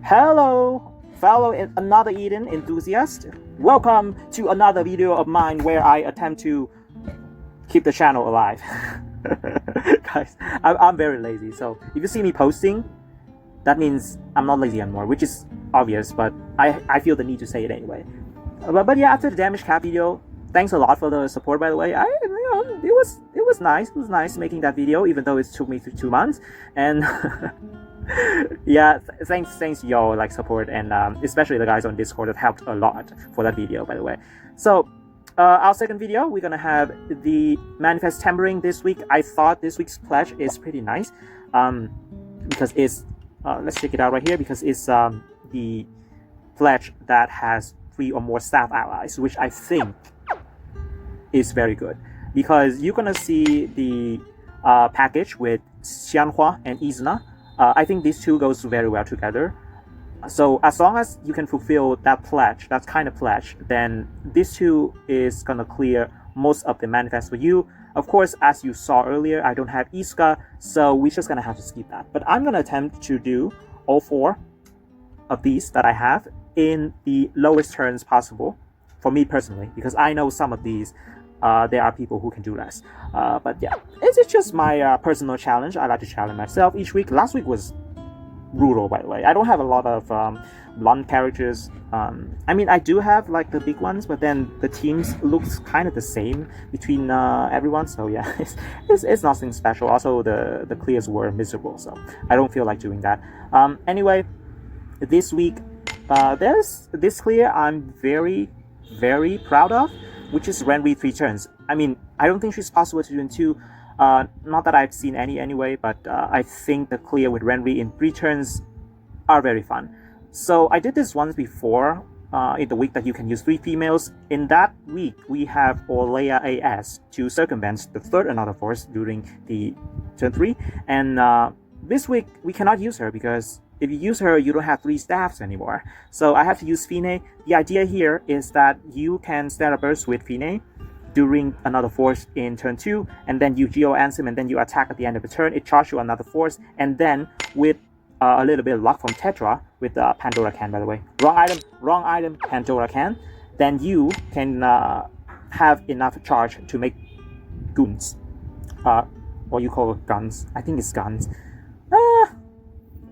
Hello, fellow another Eden enthusiast. Welcome to another video of mine where I attempt to keep the channel alive. Guys, I'm very lazy, so if you see me posting, that means I'm not lazy anymore, which is obvious, but I feel the need to say it anyway. But yeah, after the Damage Cat video, thanks a lot for the support, by the way. It was nice. It was nice making that video, even though it took me 2 months. And yeah, thanks y'all like support, and especially the guys on Discord that helped a lot for that video, by the way. So our second video, we're gonna have the Manifest Tampering this week. I thought this week's pledge is pretty nice, because it's let's check it out right here, because it's the pledge that has 3 or more staff allies, which I think is very good, because you're gonna see the package with Xianhua and Izuna. I think these two goes very well together. So as long as you can fulfill that pledge, that kind of pledge, then these two is gonna clear most of the manifest for you. Of course, as you saw earlier, I don't have Isuka, so we're just gonna have to skip that. But I'm gonna attempt to do all 4 of these that I have in the lowest turns possible, for me personally, because I know some of these there are people who can do less. But yeah, it's just my personal challenge. I like to challenge myself each week. Last week was brutal, by the way. I don't have a lot of blonde characters. I mean, I do have like the big ones, but then the teams looks kind of the same between everyone. So yeah, it's nothing special. Also, the clears were miserable, so I don't feel like doing that. Anyway, this week there's this clear I'm very proud of, which is Renri 3 turns. I mean, I don't think she's possible to do in 2. Not that I've seen any anyway, but I think the clear with Renri in 3 turns are very fun. So I did this once before, in the week that you can use 3 females. In that week, we have Orlea AS to circumvent the 3rd Another Force during the turn 3. And this week, we cannot use her, because if you use her, you don't have 3 staffs anymore. So I have to use Fine. The idea here is that you can Stellar Burst with Fine during Another Force in turn 2, and then you Geo Ansem, and then you attack at the end of the turn. It charges you Another Force, and then with a little bit of luck from Tetra, with Pandora Can, by the way. Wrong item, Pandora Can. Then you can have enough charge to make goons. What you call guns. I think it's guns.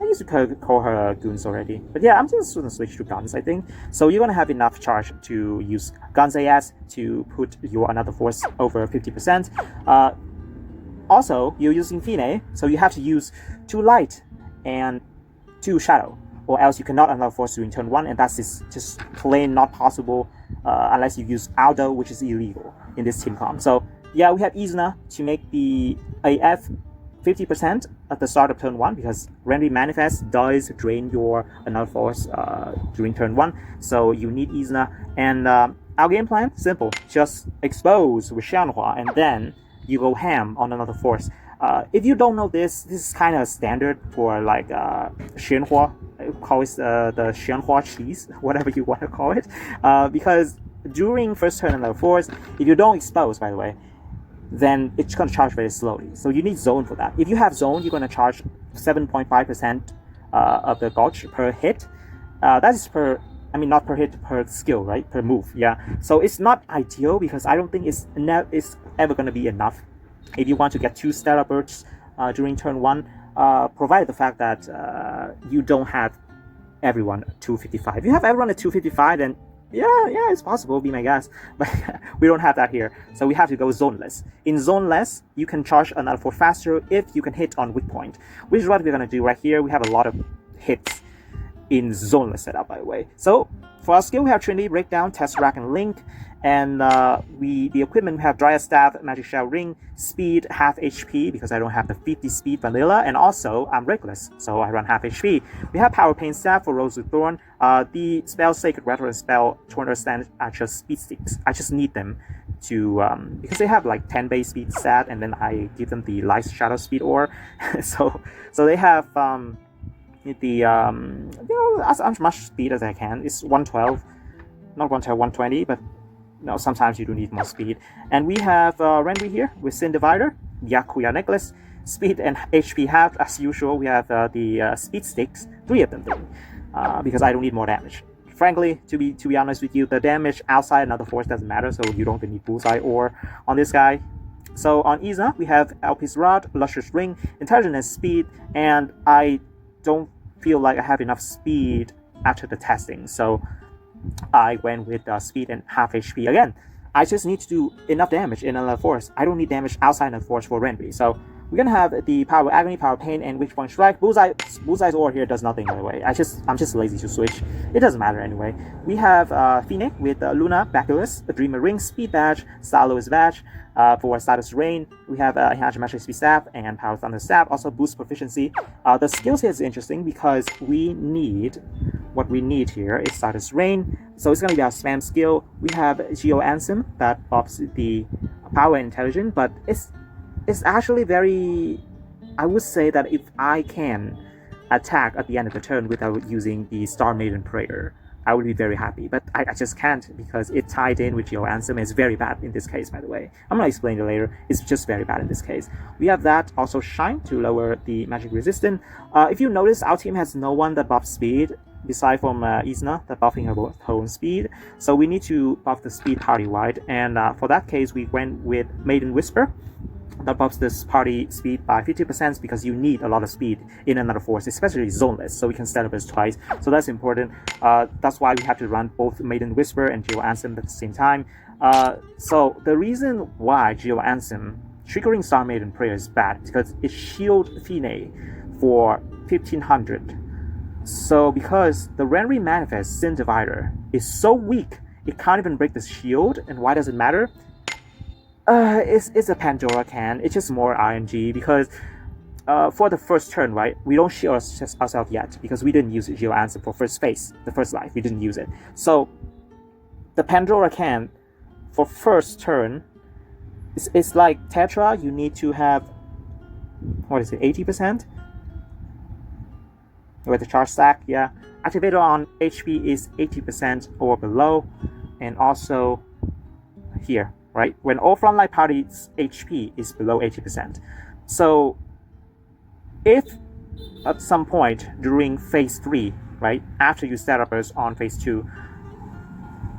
I used to call her goons already. But yeah, I'm just going to switch to guns, I think. So you're going to have enough charge to use guns AS to put your Another Force over 50%. Also, you're using Fine, so you have to use 2 light and 2 shadow, or else you cannot Another Force during turn 1, and that's just plain not possible unless you use Aldo, which is illegal in this team comp. So yeah, we have Izuna to make the AF 50% at the start of turn 1, because Renri Manifest does drain your Another Force during turn 1, so you need Izuna. And our game plan, simple, just expose with Xianhua, and then you go ham on Another Force. If you don't know this is kind of standard for like Xianhua, call it the Xianhua cheese, whatever you want to call it, because during first turn Another Force, if you don't expose, by the way, then it's going to charge very slowly. So you need zone for that. If you have zone, you're going to charge 7.5% of the gauge per hit. That is per, I mean, not per hit, per skill, right? Per move, yeah. So it's not ideal, because I don't think it's ever going to be enough if you want to get 2 Stellar Bursts during turn 1, provided the fact that you don't have everyone at 255. If you have everyone at 255, then yeah, it's possible, be my guess, but we don't have that here, so we have to go zoneless. In zoneless, you can charge Another Force faster if you can hit on weak point, which is what we're gonna do right here. We have a lot of hits in zoneless setup, by the way. So for our skill, we have Trinity, Breakdown, Tesseract, and Link. And the equipment, we have Dryad Staff, Magic Shell Ring, Speed, half HP, because I don't have the 50 speed vanilla, and also I'm Reckless, so I run half HP. We have Power Pain Staff for Rosewood Thorn. The spell Sacred Rattle and spell Tornado Stand are just speed sticks. I just need them to because they have like 10 base speed stat, and then I give them the Light Shadow Speed Ore. so they have you know, as much speed as I can. It's 112, not 112, 120, but no, sometimes you do need more speed. And we have Renri here with Sin Divider, Yakuya Necklace, speed and HP halved as usual. We have the speed sticks, 3 of them, because I don't need more damage. Frankly, to be honest with you, the damage outside another force doesn't matter, so you don't need bullseye or on this guy. So on Yzna, we have Alpi's Rod, Lustrous Ring, Intelligence and Speed, and I don't feel like I have enough speed after the testing, so I went with speed and half HP again. I just need to do enough damage in another force. I don't need damage outside another force for Renri. So we're gonna have the Power Agony, Power Pain, and Witch Point Strike. Bullseye's ore here does nothing by the way. I'm just lazy to switch. It doesn't matter anyway. We have Phoenix with Luna, Bacillus, a Dreamer Ring, Speed Badge, Stylus Badge. For Status Rain, we have Enhanced Magic Speed Staff and Power Thunder Staff, also boost proficiency. The skills here is interesting because what we need here is Status Rain, so it's going to be our spam skill. We have Geo Ansem that buffs the power and intelligence, but it's actually very, I would say that if I can attack at the end of the turn without using the Star Maiden Prayer, I would be very happy, but I just can't because it tied in with Geo Ansem. It's very bad in this case, by the way. I'm gonna explain it later. It's just very bad in this case. We have that, also Shine to lower the magic resistance. If you notice, our team has no one that buffs speed, beside from Yzna, that buffing her own speed. So we need to buff the speed party-wide, and for that case, we went with Maiden Whisper. That buffs this party speed by 50% because you need a lot of speed in another force, especially zoneless, so we can stand up as twice. So that's important. That's why we have to run both Maiden Whisper and Geo Ansem at the same time. So the reason why Geo Ansem triggering Star Maiden Prayer is bad is because it shields Fine for 1500. So because the Renri Manifest Sin Divider is so weak, it can't even break the shield. And why does it matter? It's a Pandora can. It's just more RNG because for the first turn, right, we don't shield ourselves yet because we didn't use Geo Ansem for first phase, the first life. We didn't use it. So the Pandora can for first turn, it's like Tetra. You need to have, what is it, 80%? With the charge stack, yeah. Activator on HP is 80% or below, and also here. Right, when all frontline parties' HP is below 80%. So if at some point during phase 3, right, after you set up us on phase 2,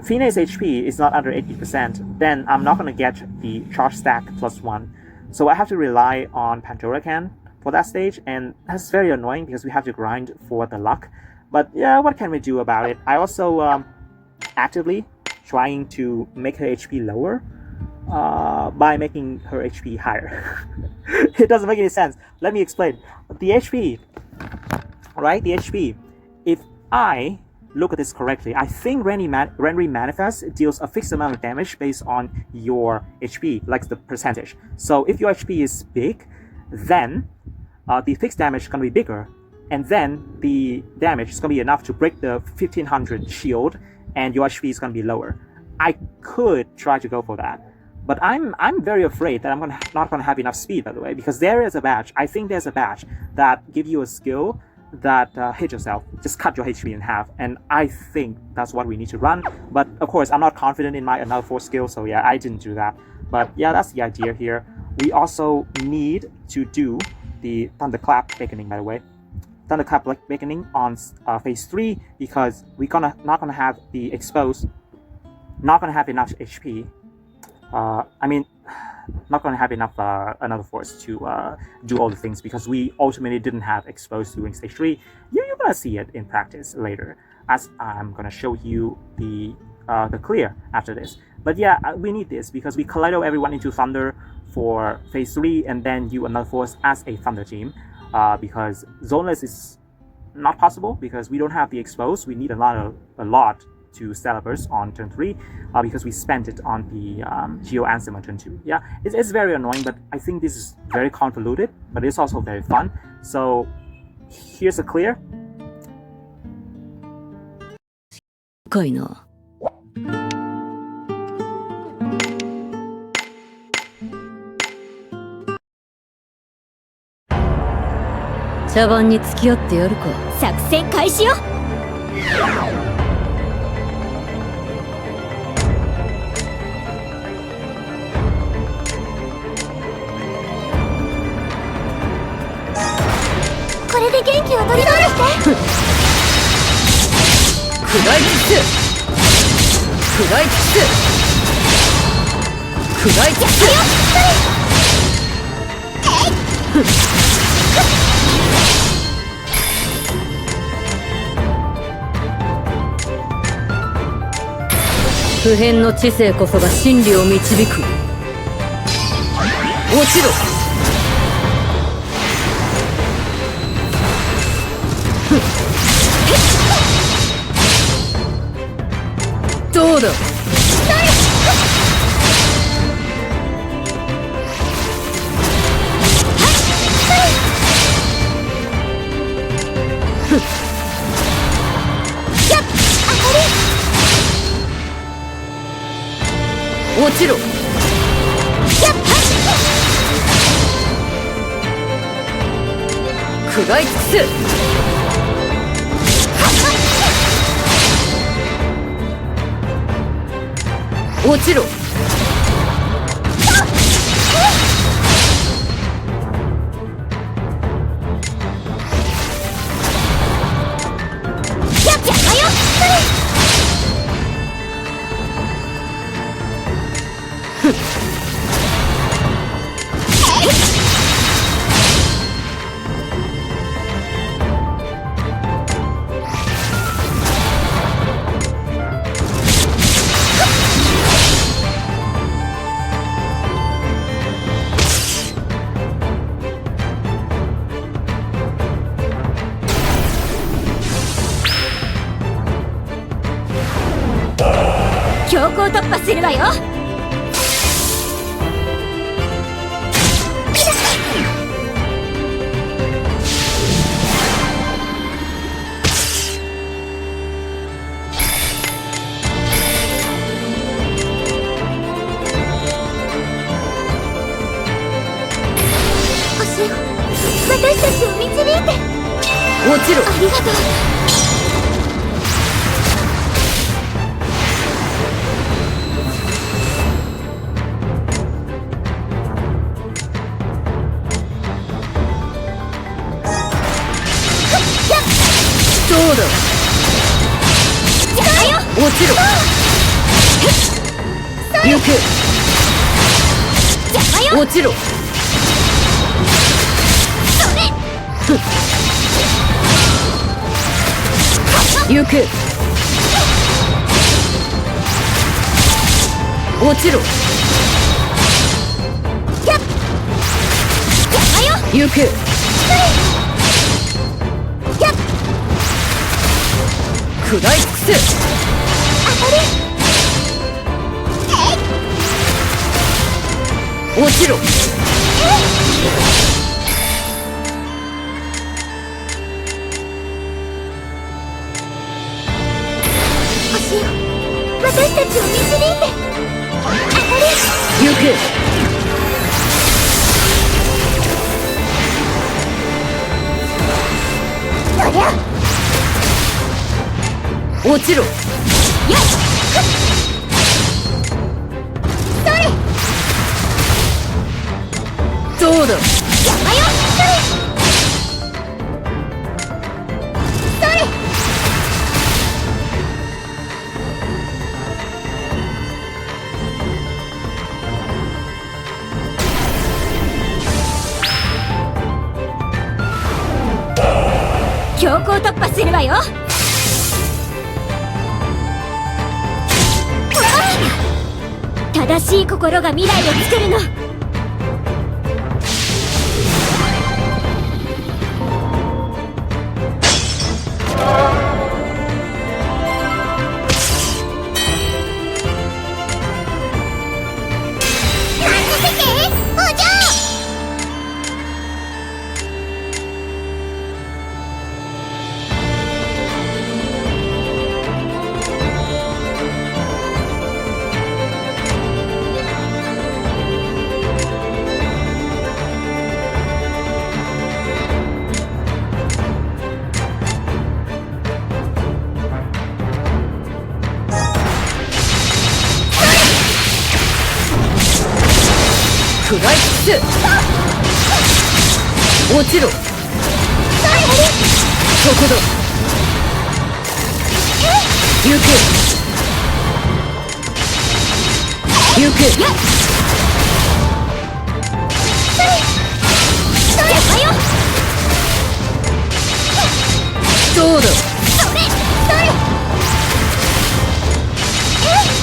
Fine's HP is not under 80%, then I'm not going to get the charge stack +1. So I have to rely on Pandora Can for that stage, and that's very annoying because we have to grind for the luck. But yeah, what can we do about it? I also actively trying to make her HP lower by making her HP higher. It doesn't make any sense. Let me explain. The HP, right? The HP. If I look at this correctly, I think Renri Manifest deals a fixed amount of damage based on your HP, like the percentage. So if your HP is big, then the fixed damage is going to be bigger, and then the damage is going to be enough to break the 1500 shield, and your HP is going to be lower. I could try to go for that. But I'm very afraid that I'm not gonna have enough speed, by the way, because there is a badge. I think there's a badge that gives you a skill that hit yourself, just cut your HP in half, and I think that's what we need to run. But of course, I'm not confident in my another force skill, so yeah, I didn't do that. But yeah, that's the idea here. We also need to do the Thunderclap Awakening, by the way. Thunderclap Awakening on phase 3 because we're not gonna have the exposed, not gonna have enough HP. Not going to have enough another force to do all the things because we ultimately didn't have exposed during stage 3. You're going to see it in practice later as I'm going to show you the clear after this. But yeah, we need this because we Kaleido everyone into Thunder for phase 3 and then do another force as a Thunder team because Zoneless is not possible because we don't have the exposed. We need a lot to Stalabers on turn 3 because we spent it on the Geo Ansem on turn 2. Yeah, it's very annoying, but I think this is very convoluted, but it's also very fun. So here's a clear. 深いな。茶番に付き合ってやるか。作戦開始よ。れで元気を取り戻して食らい尽くす食らい尽くす食らい尽くす普遍の知性こそが真理を導く。落ちろ。どうだ。落ちろ。食らい尽くす。落ちろ。強行突破するわよ。星よ、私たちを導いて。落ちろ。ありがとう。どうだ。落ちろ。行く。落ちろ。行く。落ちろ。行く。食らい尽くす。落ちろ。星よ、私たちを導いて。行く。そりゃ落ちろ。どうだ。強行突破するわよ。正しい心が未来を作るの。食らい尽くす。落ちろ。そこだ。行け行け。そうだ。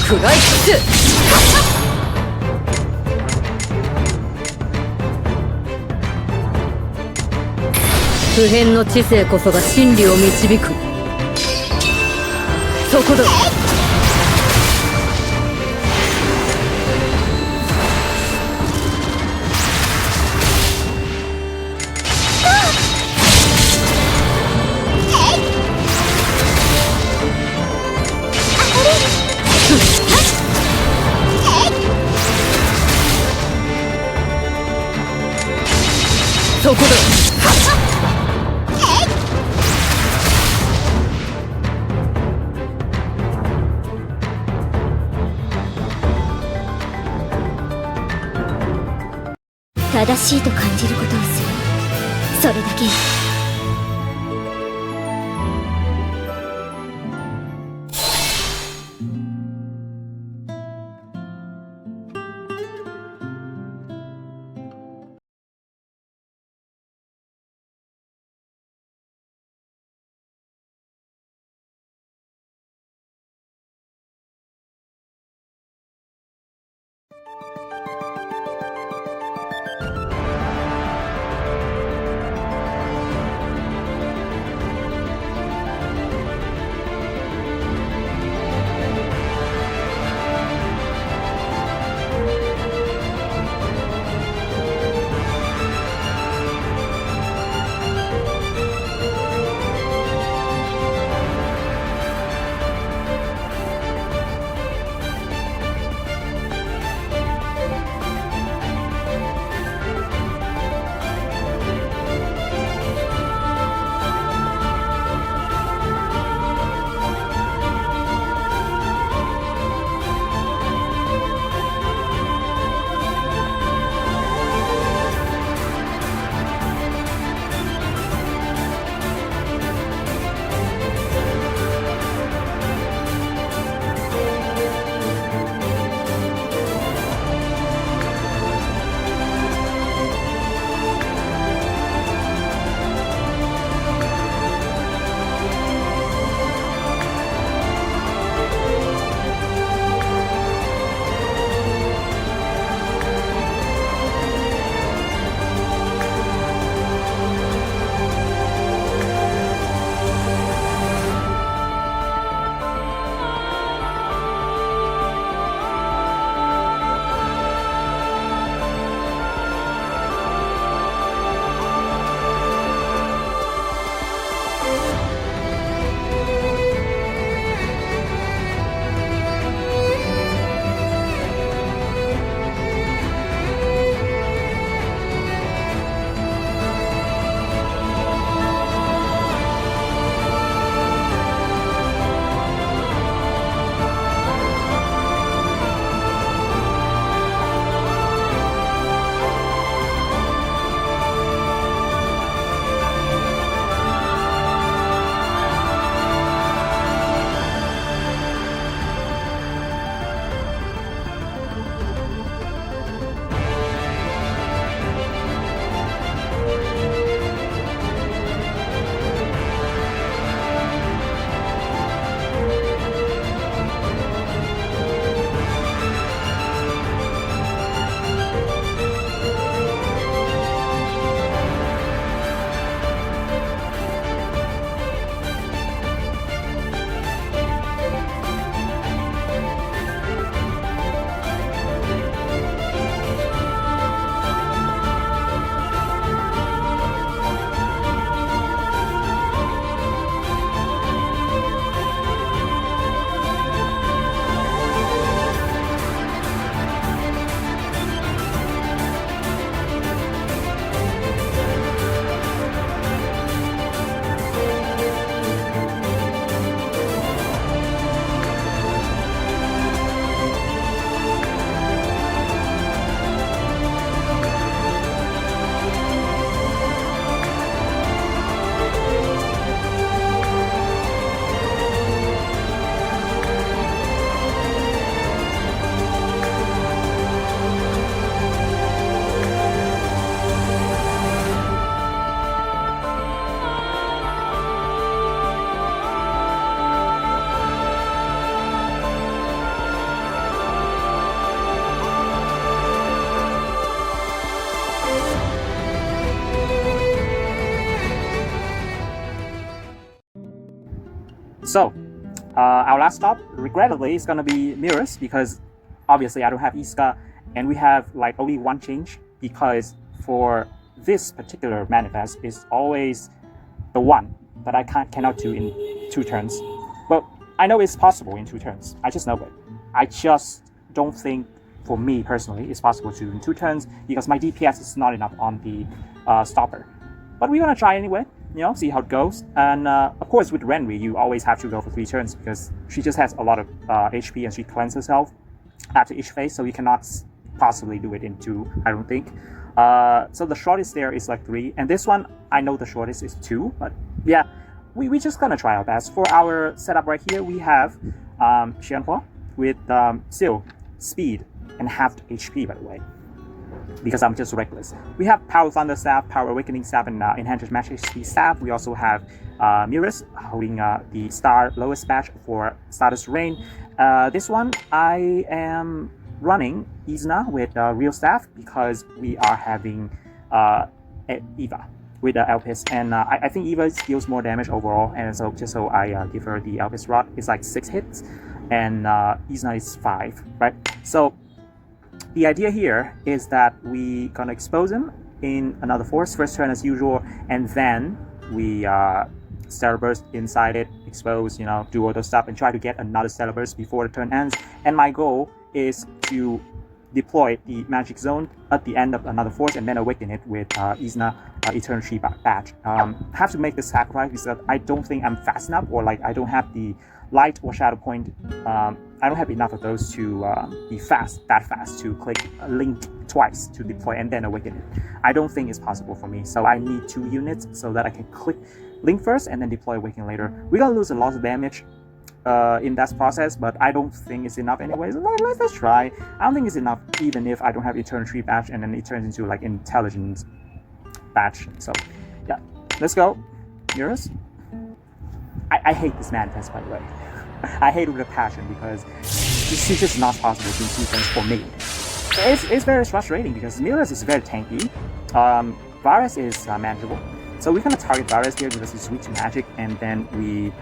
食らいつく。普遍の知性こそが真理を導く。そこだ。そこだ。正しいと感じることをする、それだけ。So, our last stop, regrettably, is gonna be Mirrors because obviously I don't have Iska, and we have like only one change because for this particular manifest is always the one that I cannot do in 2 turns. But I know it's possible in 2 turns. I just know it. I just don't think, for me personally, it's possible to do in 2 turns because my DPS is not enough on the stopper. But we're gonna try anyway, you know, see how it goes. And of course, with Renri, you always have to go for 3 turns because she just has a lot of HP and she cleanses herself after each phase, so you cannot possibly do it in 2, I don't think. So the shortest there is like 3, and this one I know the shortest is 2, but yeah, we just gonna try our best. For our setup right here, we have Xianhua with Seal, Speed, and halved HP, by the way, because I'm just reckless. We have Power Thunder Staff, Power Awakening Staff, and Enhanced Match HP Staff. We also have Mirrors holding the Star lowest batch for Stardust Rain. This one I am running Izna with Real Staff because we are having Eva with Elpis, and I think Eva deals more damage overall, and so just so I give her the Elpis Rod. It's like 6 hits, and Izna is 5, right? So the idea here is that we gonna expose him in another force first turn as usual, and then we Stellar Burst inside it, expose, you know, do all those stuff, and try to get another Stellar Burst before the turn ends. And my goal is to deploy the Magic Zone at the end of another force and then awaken it with Izna Eternal Tree Badge. Have to make this sacrifice because I don't think I'm fast enough, or like I don't have the Light or Shadow Point. I don't have enough of those to be that fast to click Link twice to deploy and then awaken it. I don't think it's possible for me, so I need 2 units so that I can click Link first and then deploy Awaken later. We're gonna lose a lot of damage in that process, but I don't think it's enough anyways. Let's try. I don't think it's enough even if I don't have Eternal Tree Badge and then it turns into like Intelligence Badge. So yeah, let's go. Mirrors. I hate this manifest, by the way. I hate it with a passion because it's just not possible to do things for me. It's very frustrating because Mirrors is very tanky. Varus is manageable. So we're gonna target Varus here because he's weak to magic, and then we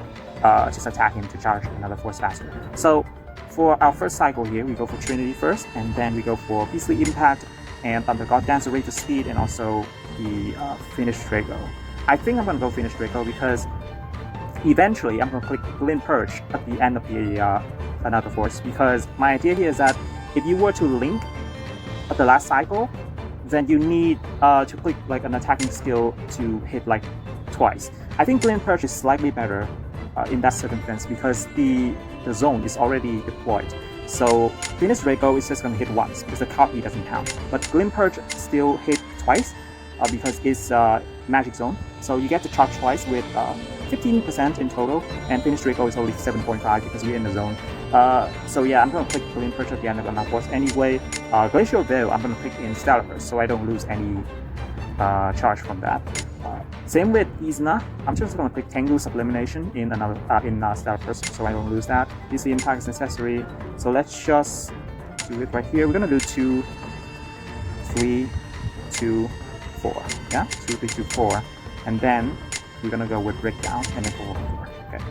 just attack him to charge another force faster. So for our first cycle here, we go for Trinity first, and then we go for Beastly Impact and Thunder God Dancer Rate of Speed, and also the Finish Draco. I think I'm gonna go Finish Draco because eventually I'm gonna click Glint Purge at the end of the another force, because my idea here is that if you were to link at the last cycle, then you need to click like an attacking skill to hit like twice. I think Glint Purge is slightly better in that circumstance because the zone is already deployed. So Finish Draco is just gonna hit once because the copy doesn't count. But Glint Purge still hit twice because it's magic zone. So you get to charge twice with 15% in total, and Finish Draco is only 7.5 because we're in the zone. So yeah, I'm gonna click Glint Purge at the end of another force anyway. Glacial Veil, I'm gonna click in Stellar Burst so I don't lose any charge from that. Same with Izna, I'm just gonna click Tengu Sublimination in another Stellar Burst so I don't lose that. Beastly Impact is necessary, so let's just do it right here. We're gonna do 2, 3, 2, 4. Yeah, 2, 3, 2, 4, and then we're gonna go with Breakdown and then 4, 4. Okay.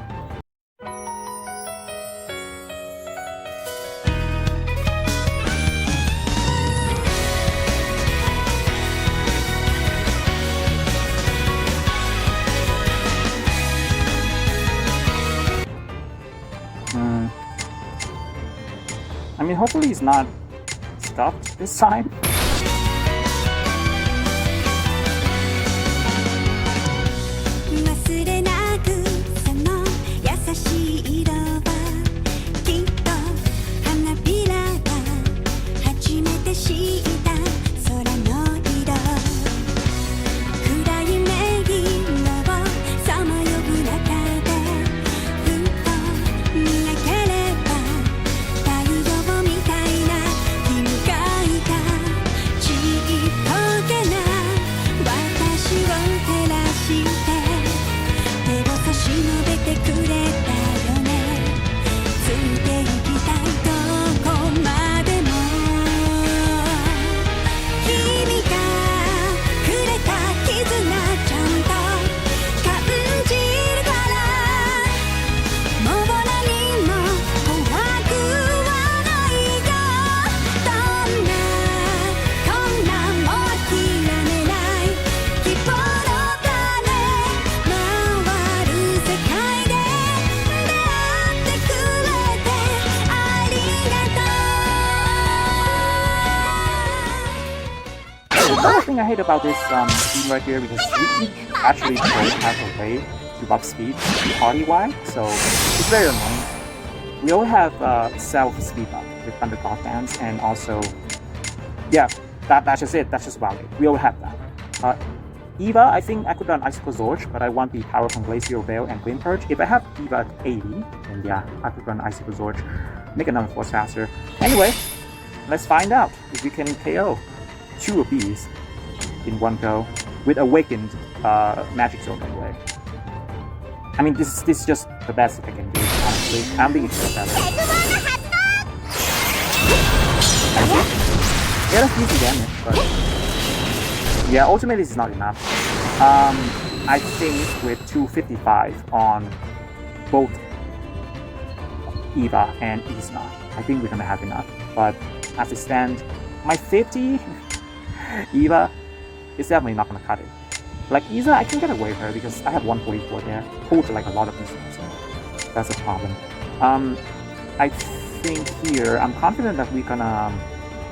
I mean, hopefully it's not stuffed this time. thing I hate about this team right here, because we actually don't have a way to buff speed party-wide, so it's very annoying. We all have self-speed buff with Thunder God Dance, and also, yeah, that's just it. That's just about it. We all have that. Eva, I think I could run Icicle Zorge, but I want the power from Glacial Veil and Wind Purge. If I have Eva at 80, then yeah, I could run Icicle Zorge, make another force faster. Anyway, let's find out if we can KO 2 of these in one go with Awakened Magic Zone, by the way. I mean, this is just the best I can do, honestly. I don't think it's better. Yeah, that's easy damage, but yeah, ultimately this is not enough. I think with 255 on both Eva and Isna, I think we're gonna have enough. But as it stands, my 50 Eva is definitely not gonna cut it. Like Isa, I can get away with her because I have 144 there, pulled like a lot of these things, so that's a problem. I think here, I'm confident that we're gonna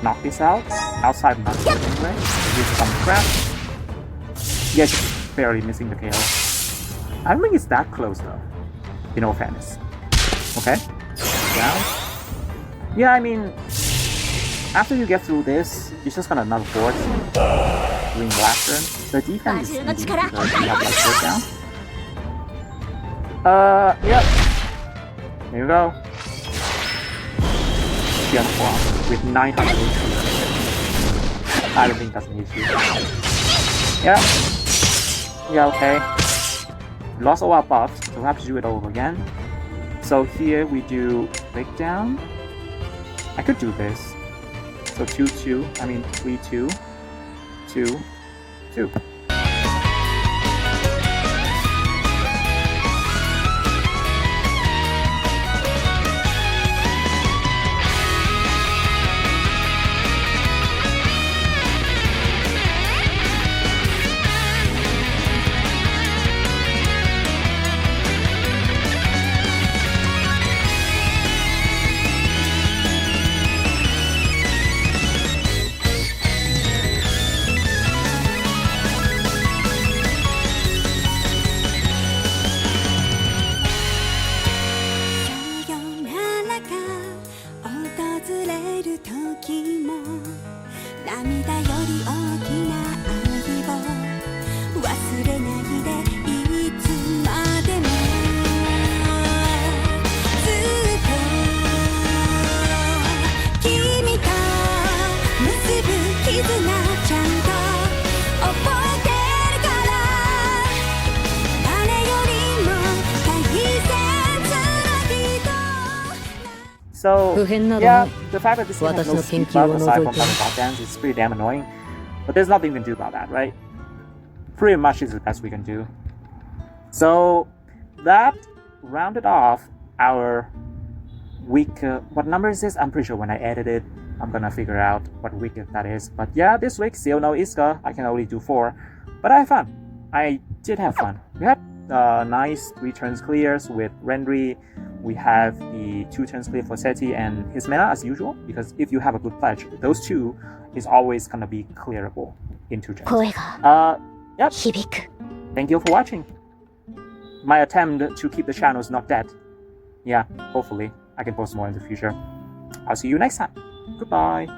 knock this out, outside of nothing anyway, with some crap. Yeah, just barely missing the KO. I don't think it's that close though, in all fairness. Okay, down. Yeah, I mean, after you get through this, it's just gonna another force. Green Blaster. The defense is easy because you have like foot down. Yep. Here you go. Xianhua with 900 HP. I don't think that's an issue. Yeah. Yeah, okay. Lost all our buffs, so we'll have to do it over again. So here we do breakdown. I could do this. So 2-2, I mean 3-2. 2, 2. So, yeah, the fact that this game has no speed buff aside from Thunder God Dance is pretty damn annoying. But there's nothing we can do about that, right? Pretty much is the best we can do. So, that rounded off our week. What number is this? I'm pretty sure when I edit it, I'm gonna figure out what week that is. But yeah, this week, still no Iska. I can only do 4. But I had fun. I did have fun. We had nice 3 turns clears with Rendry. We have the 2 turns clear for Seti and his mana as usual, because if you have a good pledge, those 2 is always gonna be clearable in 2 turns. Yep. Thank you for watching. My attempt to keep the channels not dead. Yeah, hopefully I can post more in the future. I'll see you next time. Goodbye.